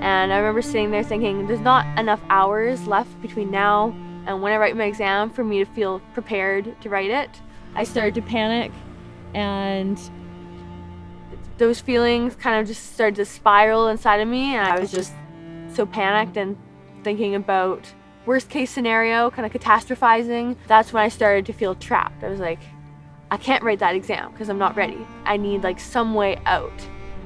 And I remember sitting there thinking, there's not enough hours left between now and when I write my exam for me to feel prepared to write it. I started to panic, and those feelings kind of just started to spiral inside of me, and I was just so panicked and thinking about worst case scenario, kind of catastrophizing. That's when I started to feel trapped. I was like, I can't write that exam because I'm not ready. I need like some way out.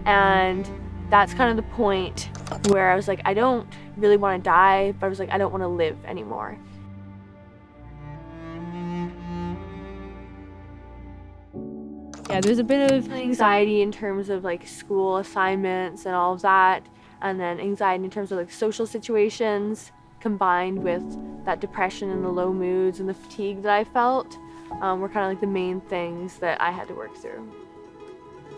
And that's kind of the point where I was like, I don't really want to die, but I was like, I don't want to live anymore. Yeah, there's a bit of anxiety in terms of like school assignments and all of that, and then anxiety in terms of like social situations, combined with that depression and the low moods and the fatigue that I felt, were kind of like the main things that I had to work through.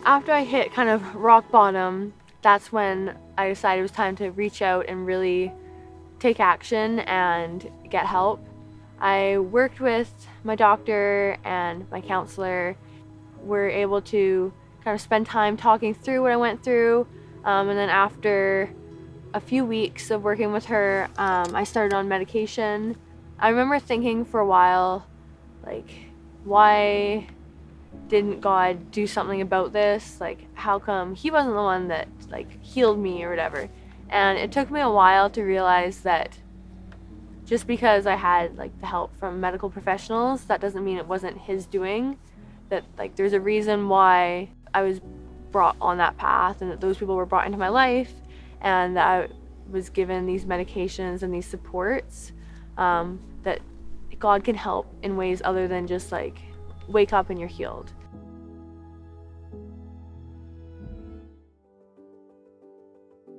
After I hit kind of rock bottom, that's when I decided it was time to reach out and really take action and get help. I worked with my doctor and my counselor. We're able to kind of spend time talking through what I went through, and then after a few weeks of working with her, I started on medication. I remember thinking for a while, like, why didn't God do something about this? Like, how come he wasn't the one that like healed me or whatever? And it took me a while to realize that just because I had like the help from medical professionals, that doesn't mean it wasn't his doing. That like there's a reason why I was brought on that path, and that those people were brought into my life, and that I was given these medications and these supports, that God can help in ways other than just like wake up and you're healed.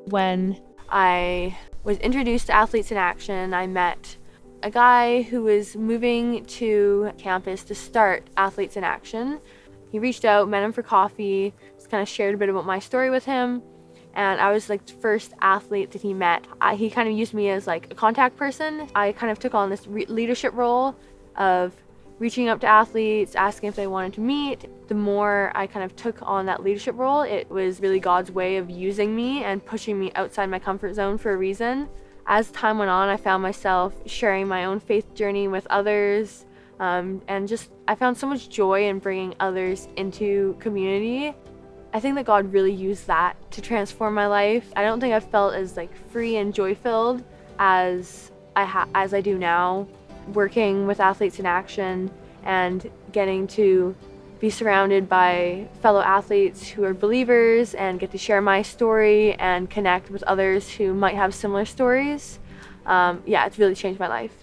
When I was introduced to Athletes in Action, I met a guy who was moving to campus to start Athletes in Action. He reached out, met him for coffee, just kind of shared a bit about my story with him, and I was like the first athlete that he met. He kind of used me as like a contact person. I kind of took on this leadership role of reaching up to athletes, asking if they wanted to meet. The more I kind of took on that leadership role, it was really God's way of using me and pushing me outside my comfort zone for a reason. As time went on, I found myself sharing my own faith journey with others, and just I found so much joy in bringing others into community. I think that God really used that to transform my life. I don't think I've felt as like free and joy-filled as I do now, working with Athletes in Action and getting to be surrounded by fellow athletes who are believers and get to share my story and connect with others who might have similar stories. Yeah, it's really changed my life.